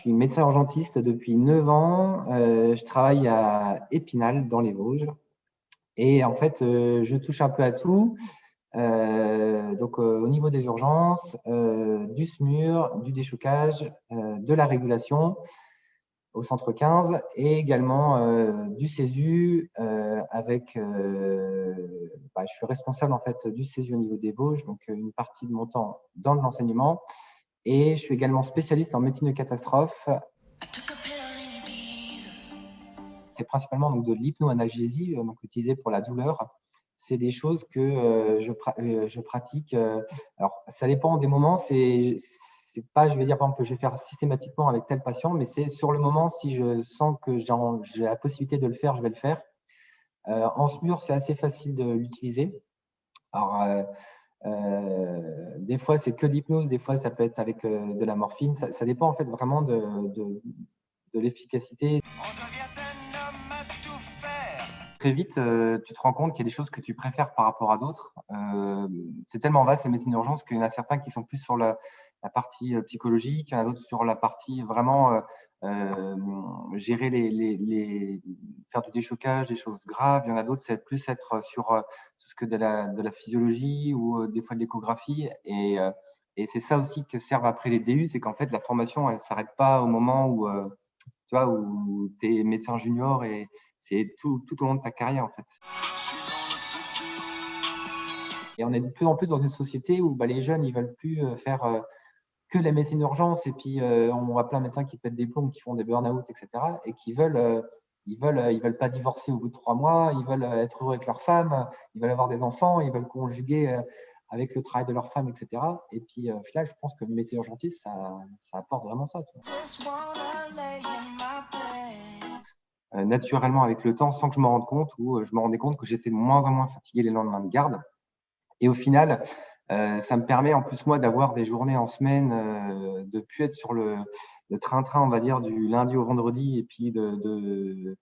suis médecin urgentiste depuis 9 ans. Je travaille à Épinal, dans les Vosges. Et en fait, je touche un peu à tout. Donc, au niveau des urgences, du SMUR, du déchocage, de la régulation au centre 15 et également du CESU avec je suis responsable en fait du CESU au niveau des Vosges, donc une partie de mon temps dans de l'enseignement, et je suis également spécialiste en médecine de catastrophe. C'est principalement donc de l'hypnoanalgésie, donc utilisée pour la douleur. C'est des choses que je pratique. Alors, ça dépend des moments. C'est pas, je vais dire, par exemple, que je vais faire systématiquement avec tel patient, mais c'est sur le moment, si je sens que j'ai la possibilité de le faire, je vais le faire. En SMUR, c'est assez facile de l'utiliser. Alors, des fois, c'est que de l'hypnose, des fois, ça peut être avec de la morphine. Ça dépend en fait vraiment de l'efficacité. Très vite, tu te rends compte qu'il y a des choses que tu préfères par rapport à d'autres. C'est tellement vaste, ces médecines d'urgence, qu'il y en a certains qui sont plus sur la partie psychologique, il y en a d'autres sur la partie vraiment gérer faire du déchocage, des choses graves. Il y en a d'autres, c'est plus être sur tout ce que de la physiologie ou des fois de l'échographie. Et c'est ça aussi que servent après les DU, c'est qu'en fait, la formation, elle ne s'arrête pas au moment où tu vois, où tu es médecin junior, et c'est tout au long de ta carrière, en fait. Et on est de plus en plus dans une société où les jeunes, ils veulent plus faire que la médecine d'urgence, et puis on voit plein de médecins qui pètent des plombs, qui font des burn-out, etc. Et qui ils veulent pas divorcer au bout de 3 mois, ils veulent être heureux avec leur femme, ils veulent avoir des enfants, ils veulent conjuguer avec le travail de leur femme, etc. Et puis au final, je pense que le métier d'urgentiste, ça apporte vraiment ça. Tu vois. Naturellement avec le temps, sans que je me rende compte, ou je me rendais compte que j'étais de moins en moins fatigué les lendemains de garde. Et au final, ça me permet en plus, moi, d'avoir des journées en semaine, de plus être sur le train-train, on va dire, du lundi au vendredi, et puis de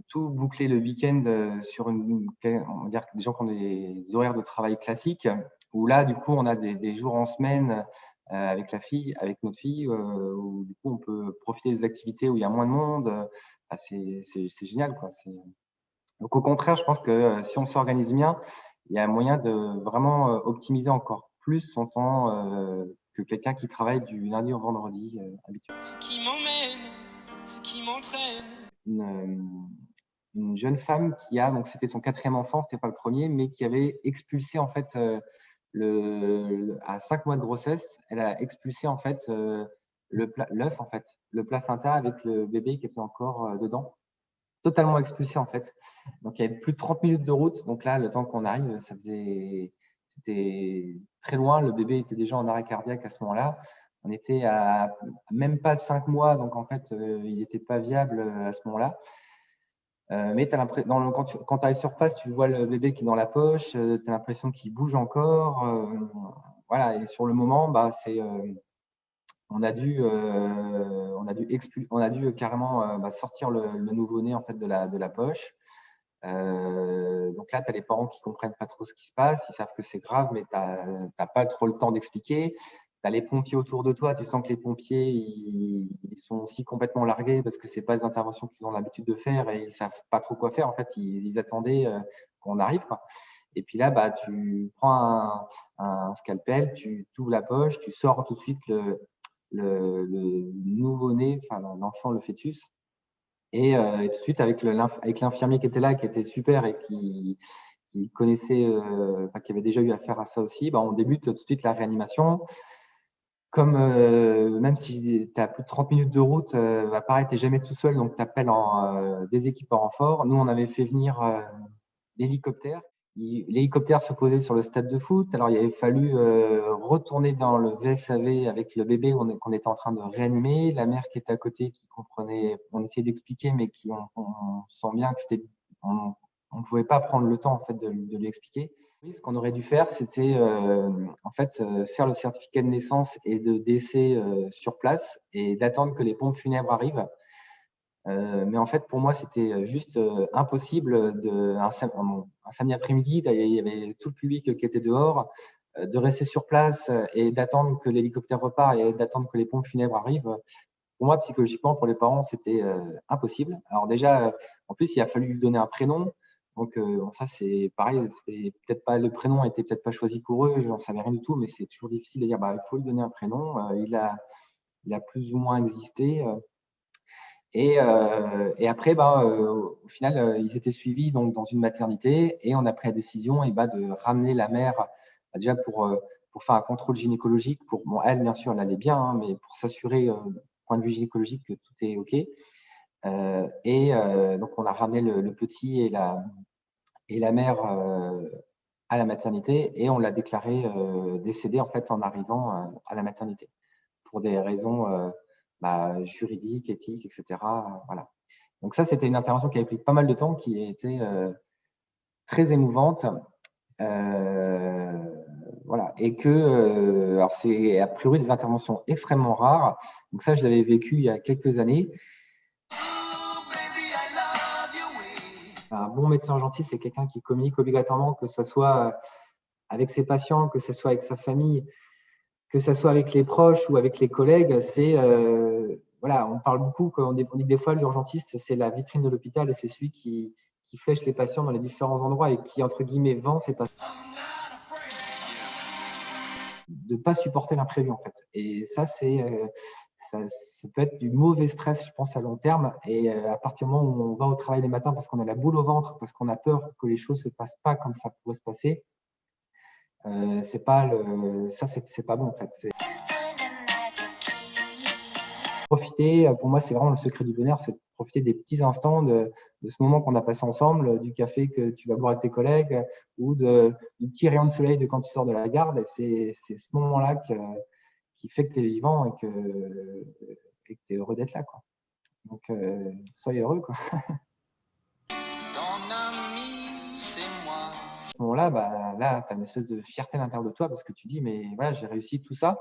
tout boucler le week-end sur on va dire, des gens qui ont des horaires de travail classiques, où là, du coup, on a des jours en semaine avec notre fille, où du coup, on peut profiter des activités où il y a moins de monde. C'est génial, quoi. Donc, au contraire, je pense que si on s'organise bien, il y a moyen de vraiment optimiser encore plus son temps que quelqu'un qui travaille du lundi au vendredi habituellement. Ce qui m'emmène, ce qui m'entraîne. Une jeune femme qui a, donc c'était son 4e enfant, c'était pas le premier, mais qui avait expulsé en fait à 5 mois de grossesse, elle a expulsé en fait l'œuf, en fait, le placenta avec le bébé qui était encore dedans. Totalement expulsé en fait. Donc il y avait plus de 30 minutes de route. Donc là, le temps qu'on arrive, c'était très loin. Le bébé était déjà en arrêt cardiaque à ce moment-là. On était à même pas 5 mois, donc en fait, il n'était pas viable à ce moment-là. Mais quand tu arrives sur place, tu vois le bébé qui est dans la poche, tu as l'impression qu'il bouge encore. Voilà, et sur le moment, on a dû carrément sortir le nouveau-né en fait de la poche. Donc là, tu as les parents qui comprennent pas trop ce qui se passe, ils savent que c'est grave, mais tu n'as pas trop le temps d'expliquer. Tu as les pompiers autour de toi, tu sens que les pompiers, ils sont aussi complètement largués parce que c'est pas des interventions qu'ils ont l'habitude de faire, et ils savent pas trop quoi faire. En fait, ils attendaient qu'on arrive, quoi. Et puis là, tu prends un scalpel, tu ouvres la poche, tu sors tout de suite le nouveau-né, enfin l'enfant, le fœtus. Et tout de suite, avec l'infirmier qui était là, qui était super et qui connaissait, qui avait déjà eu affaire à ça aussi, on débute tout de suite la réanimation. Comme même si tu as plus de 30 minutes de route, pareil, tu n'es jamais tout seul, donc tu appelles des équipes en renfort. Nous, on avait fait venir l'hélicoptère. L'hélicoptère se posait sur le stade de foot. Alors, il avait fallu retourner dans le VSAV avec le bébé qu'on était en train de réanimer. La mère qui était à côté, qui comprenait, on essayait d'expliquer, mais on sent bien que on ne pouvait pas prendre le temps en fait, de lui expliquer. Oui, ce qu'on aurait dû faire, c'était en fait faire le certificat de naissance et de décès sur place et d'attendre que les pompes funèbres arrivent. Mais en fait, pour moi, c'était juste impossible. Un samedi après-midi, il y avait tout le public qui était dehors, de rester sur place et d'attendre que l'hélicoptère repart et d'attendre que les pompes funèbres arrivent. pour moi, psychologiquement, pour les parents, c'était impossible. Alors déjà, en plus, il a fallu lui donner un prénom. Donc, bon, ça, c'est pareil. C'est peut-être pas, le prénom n'était peut-être pas choisi pour eux. Je n'en savais rien du tout, mais c'est toujours difficile de dire, bah, il faut lui donner un prénom. Il a plus ou moins existé. Et après, bah, au final, ils étaient suivis donc, dans une maternité et on a pris la décision de ramener la mère déjà pour faire un contrôle gynécologique. Bon, elle, bien sûr, elle allait bien, hein, mais pour s'assurer, du point de vue gynécologique, que tout est OK. Donc, on a ramené le petit et la mère à la maternité et on l'a déclaré décédé en fait en arrivant à la maternité pour des raisons juridiques, éthiques, etc. Voilà. Donc ça, c'était une intervention qui avait pris pas mal de temps, qui a été très émouvante. Voilà. Et que, alors c'est a priori des interventions extrêmement rares. Donc ça, je l'avais vécu il y a quelques années. Un bon médecin urgentiste, c'est quelqu'un qui communique obligatoirement, que ce soit avec ses patients, que ce soit avec sa famille, que ce soit avec les proches ou avec les collègues. C'est voilà, on parle beaucoup, on dit que des fois l'urgentiste, c'est la vitrine de l'hôpital et c'est celui qui flèche les patients dans les différents endroits et qui, entre guillemets, vend ses patients. De ne pas supporter l'imprévu, en fait. Et ça, ça peut être du mauvais stress, je pense, à long terme. Et à partir du moment où on va au travail les matins parce qu'on a la boule au ventre, parce qu'on a peur que les choses ne se passent pas comme ça pourrait se passer, c'est pas bon, en fait. Profiter, pour moi, c'est vraiment le secret du bonheur, c'est de profiter des petits instants de ce moment qu'on a passé ensemble, du café que tu vas boire avec tes collègues ou du petit rayon de soleil de quand tu sors de la garde. C'est ce moment-là qui fait que tu es vivant et que tu es heureux d'être là, quoi. Donc, soyez heureux, quoi. Ton ami, c'est moi. À ce moment-là, là, tu as une espèce de fierté à l'intérieur de toi parce que tu dis, mais voilà, j'ai réussi tout ça.